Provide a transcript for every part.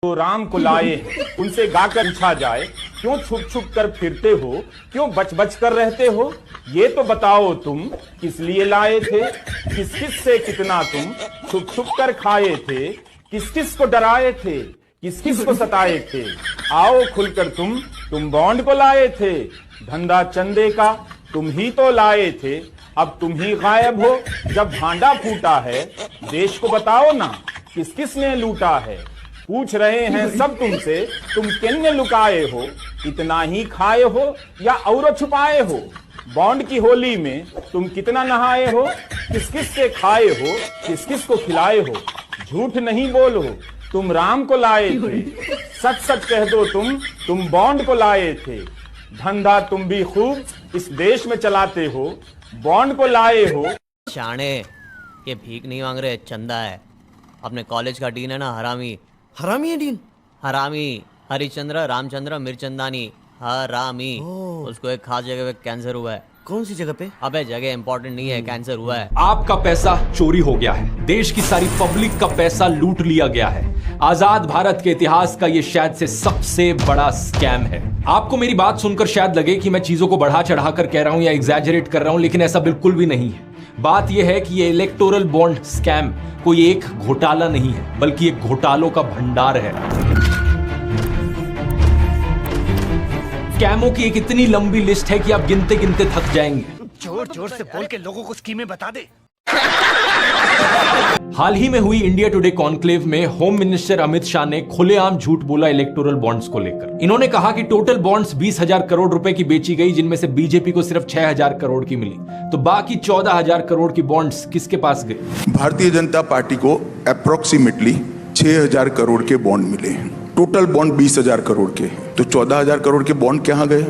तो राम को लाए उनसे गाकर पूछा जाए, क्यों छुप छुप कर फिरते हो, क्यों बच बच कर रहते हो, ये तो बताओ तुम किस लिए लाए थे, किस किस से कितना तुम छुप छुप कर खाए थे, किस किस को डराए थे, किस किस को सताए थे, आओ खुलकर तुम बॉन्ड को लाए थे, धंधा चंदे का तुम ही तो लाए थे, अब तुम ही गायब हो जब भांडा फूटा है, देश को बताओ ना किस किस ने लूटा है, पूछ रहे हैं सब तुमसे तुम किन्ने लुकाए हो, इतना ही खाए हो या और छुपाए हो, बॉन्ड की होली में तुम कितना नहाए हो, किस किस से खाए हो, किस किस को खिलाए हो, झूठ नहीं बोलो तुम राम को लाए थे, सच सच कह दो तुम बॉन्ड को लाए थे, धंधा तुम भी खूब इस देश में चलाते हो, बॉन्ड को लाए हो। शाणे, ये भीख नहीं मांग रहे, चंदा है। अपने कॉलेज का डीन है ना, हरामी। हरामी है डीन? हरामी हरिश्चंद्र रामचंद्र मिर्चंदानी, हरामी। उसको एक खास जगह पे कैंसर हुआ है। कौन सी जगह पे? अबे जगह इंपॉर्टेंट नहीं है, कैंसर हुआ है। आपका पैसा चोरी हो गया है, देश की सारी पब्लिक का पैसा लूट लिया गया है। आजाद भारत के इतिहास का ये शायद से सबसे बड़ा स्कैम है। आपको मेरी बात सुनकर शायद लगे कि मैं चीजों को बढ़ा चढ़ा कर कह रहा हूं या एग्जैजरेट कर रहा हूं, लेकिन ऐसा बिल्कुल भी नहीं है। बात यह है कि ये इलेक्टोरल बॉन्ड स्कैम कोई एक घोटाला नहीं है, बल्कि एक घोटालों का भंडार है। स्कैमों की एक इतनी लंबी लिस्ट है कि आप गिनते गिनते थक जाएंगे। जोर जोर से बोल के लोगों को स्कीमें बता दे। हाल ही में हुई इंडिया टुडे कॉन्क्लेव में होम मिनिस्टर अमित शाह ने खुलेआम झूठ बोला इलेक्टोरल बॉन्ड्स को लेकर। इन्होंने कहा कि टोटल बॉन्ड्स 20,000 करोड़ रुपए की बेची गई, जिनमें से बीजेपी को सिर्फ 6,000 करोड़ की मिली, तो बाकी 14,000 करोड़ की बॉन्ड्स किसके पास गए? भारतीय जनता पार्टी को अप्रोक्सीमेटली 6,000 करोड़ के बॉन्ड मिले हैं। टोटल बॉन्ड 20,000 करोड़ के, तो 14,000 करोड़ के बॉन्ड कहां गए?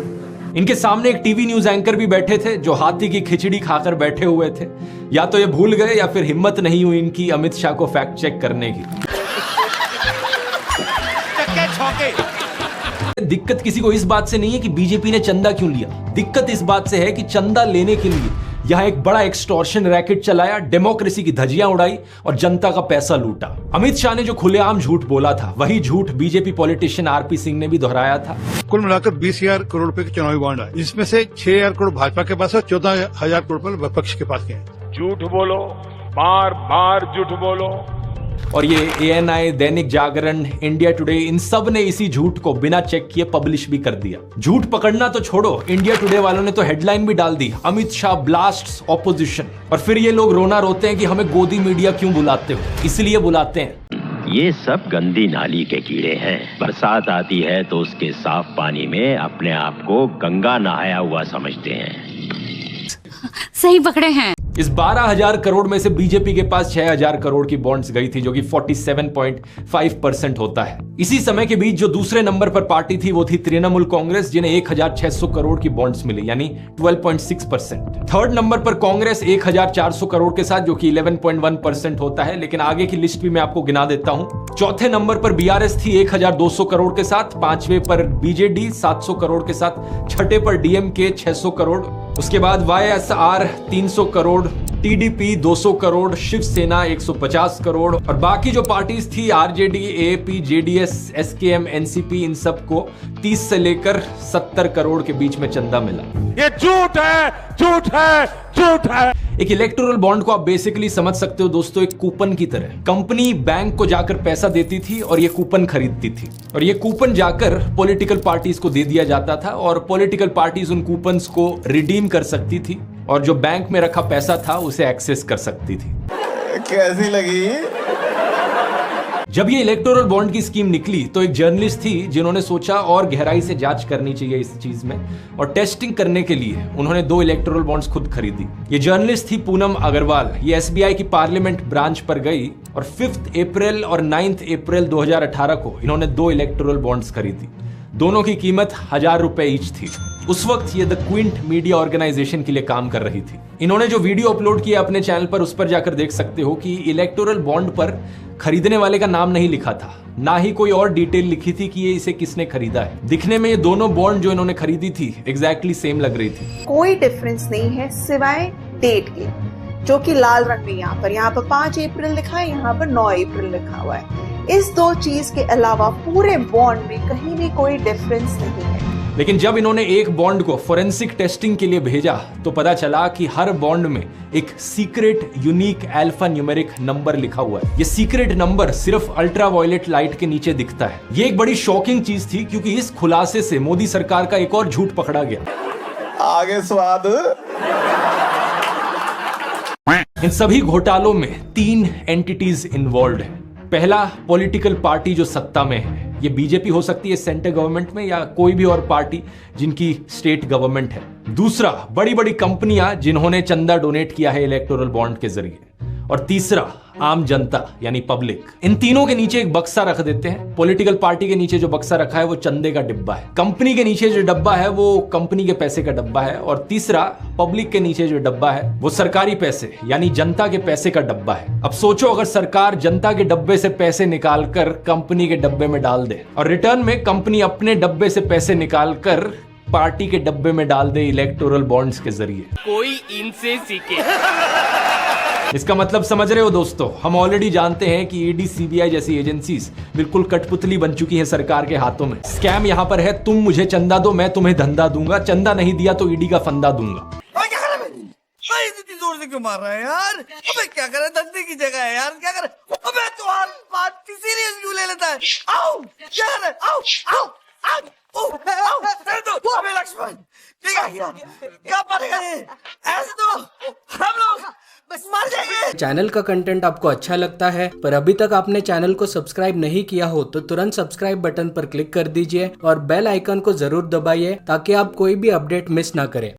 इनके सामने एक टीवी न्यूज एंकर भी बैठे थे जो हाथी की खिचड़ी खाकर बैठे हुए थे। या तो ये भूल गए या फिर हिम्मत नहीं हुई इनकी अमित शाह को फैक्ट चेक करने की। दिक्कत किसी को इस बात से नहीं है कि बीजेपी ने चंदा क्यों लिया, दिक्कत इस बात से है कि चंदा लेने के लिए यहां एक बड़ा एक्सटॉर्शन रैकेट चलाया, डेमोक्रेसी की धज्जियां उड़ाई और जनता का पैसा लूटा। अमित शाह ने जो खुलेआम झूठ बोला था, वही झूठ बीजेपी पॉलिटिशियन आरपी सिंह ने भी दोहराया था। कुल मिलाकर 20,000 करोड़ रुपए के चुनावी बॉन्ड है, जिसमें से 6,000 करोड़ भाजपा के पास है, 14,000 करोड़ रुपए विपक्ष के पास है। झूठ बोलो, बार बार झूठ बोलो। और ये ANI, Dainik Jagran, India today, इन सब ने इसी झूठ को बिना चेक किए पब्लिश भी कर दिया। झूठ पकड़ना तो छोड़ो, इंडिया टुडे वालों ने तो हेडलाइन भी डाल दी, अमित शाह ब्लास्ट्स ऑपोजिशन। और फिर ये लोग रोना रोते हैं कि हमें गोदी मीडिया क्यों बुलाते हो, इसलिए बुलाते हैं। ये सब गंदी नाली के कीड़े हैं। बरसात आती है तो उसके साफ पानी में अपने आप को गंगा नहाया हुआ समझते हैं। सही पकड़े हैं। इस 12,000 करोड़ में से बीजेपी के पास 6,000 करोड़ की बॉन्ड्स गई थी, जो कि 47.5% होता है। इसी समय के बीच जो दूसरे नंबर पर पार्टी थी वो थी तृणमूल कांग्रेस, जिन्हें 1,600 करोड़ की बॉन्ड्स मिली, यानी 12.6%। थर्ड नंबर पर कांग्रेस 1,400 करोड़ के साथ, जो कि 11.1% होता है, लेकिन आगे की लिस्ट भी मैं आपको गिना देता हूं। चौथे नंबर पर BRS थी 1,200 करोड़ के साथ, पांचवें पर BJD 700 करोड़ के साथ, छठे पर DMK 600 करोड़, उसके बाद YSR 300 करोड़, TDP 200 करोड़, शिवसेना 150 करोड़, और बाकी जो पार्टीज थी RJD, AAP, JDS, SKM, NCP, इन सबको 30 से लेकर 70 करोड़ के बीच में चंदा मिला। ये झूठ है, झूठ है, झूठ है। एक इलेक्टोरल बॉन्ड को आप बेसिकली समझ सकते हो दोस्तों, एक कूपन की तरह। कंपनी बैंक को जाकर पैसा देती थी और ये कूपन खरीदती थी, और ये कूपन जाकर पॉलिटिकल पार्टीज को दे दिया जाता था, और पॉलिटिकल पार्टीज उन कूपन्स को रिडीम कर सकती थी और जो बैंक में रखा पैसा था उसे एक्सेस कर सकती थी। कैसी लगी? जब ये इलेक्टोरल बॉन्ड की स्कीम निकली तो एक जर्नलिस्ट थी जिन्होंने सोचा और गहराई से जांच करनी चाहिए इस चीज में, और टेस्टिंग करने के लिए उन्होंने 2 इलेक्टोरल बॉन्ड्स खुद खरीदी। ये जर्नलिस्ट थी पूनम अग्रवाल। ये SBI की पार्लियामेंट ब्रांच पर गई और 5 अप्रैल और 9 अप्रैल 2018 को इन्होंने 2 इलेक्टोरल बॉन्ड्स खरीदी। दोनों की कीमत 1,000 रुपए ईच थी। उस वक्त ये द क्विंट मीडिया ऑर्गेनाइजेशन के लिए काम कर रही थी। इन्होंने जो वीडियो अपलोड किया अपने चैनल पर, उस पर जाकर देख सकते हो कि इलेक्टोरल बॉन्ड पर खरीदने वाले का नाम नहीं लिखा था, ना ही कोई और डिटेल लिखी थी कि ये इसे किसने खरीदा है। दिखने में ये दोनों बॉन्ड जो इन्होंने खरीदी थी एग्जैक्टली सेम लग रही थी। कोई डिफरेंस नहीं है सिवाय डेट के, जो कि लाल रंग में यहाँ पर 5 अप्रैल लिखा है, यहाँ पर 9 अप्रैल लिखा हुआ है। इस दो चीज के अलावा पूरे बॉन्ड में कहीं भी कोई डिफरेंस नहीं है। लेकिन जब इन्होंने एक बॉन्ड को फोरेंसिक टेस्टिंग के लिए भेजा तो पता चला कि हर बॉन्ड में एक secret unique alpha numeric number लिखा हुआ है। ये सीक्रेट नंबर सिर्फ अल्ट्रावायलेट लाइट के नीचे दिखता है। ये एक बड़ी शॉकिंग चीज थी क्योंकि इस खुलासे से मोदी सरकार का एक और झूठ पकड़ा गया। आगे स्वाद। इन सभी घोटालों में 3 एंटिटीज इन्वॉल्व है। पहला, पॉलिटिकल पार्टी जो सत्ता में है, ये बीजेपी हो सकती है सेंटर गवर्नमेंट में या कोई भी और पार्टी जिनकी स्टेट गवर्नमेंट है। दूसरा, बड़ी बड़ी कंपनियां जिन्होंने चंदा डोनेट किया है इलेक्टोरल बॉन्ड के जरिए। और तीसरा, आम जनता यानी पब्लिक। इन तीनों के नीचे एक बक्सा रख देते हैं। पॉलिटिकल पार्टी के नीचे जो बक्सा रखा है वो चंदे का डिब्बा है, कंपनी के नीचे जो डब्बा है वो कंपनी के पैसे का डब्बा है, और तीसरा, पब्लिक के नीचे जो डब्बा है वो सरकारी पैसे यानी जनता के पैसे का डब्बा है। अब सोचो, अगर सरकार जनता के डब्बे से पैसे निकालकर कंपनी के डब्बे में डाल दे और रिटर्न में कंपनी अपने डब्बे से पैसे निकालकर पार्टी के डब्बे में डाल दे इलेक्टोरल बॉन्ड्स के जरिए। कोई इनसे सीखे। इसका मतलब समझ रहे हो दोस्तों? हम ऑलरेडी जानते हैं कि ईडी, सीबीआई जैसी एजेंसीज बिल्कुल कठपुतली बन चुकी है सरकार के हाथों में। स्कैम यहाँ पर है, तुम मुझे चंदा दो, मैं तुम्हें धंधा दूंगा, चंदा नहीं दिया तो ईडी का फंदा दूंगा। इतनी जोर से क्यों मार रहा है यार? अबे क्या करे, धंधे की जगह है यार, क्या करे? अबे तू हर बात सीरियस क्यों ले लेता है? आओ, क्या कर रहा है? आओ, आओ, आओ, अबे लक्ष्मण, ठीक है क्या पड़ेगा ये? ऐसे तो हम लोग बस मर जाएंगे। चैनल का कंटेंट आपको अच्छा लगता है पर अभी तक आपने चैनल को सब्सक्राइब नहीं किया हो तो तुरंत सब्सक्राइब बटन पर क्लिक कर दीजिए और बेल आइकन को जरूर दबाइए ताकि आप कोई भी अपडेट मिस ना करें।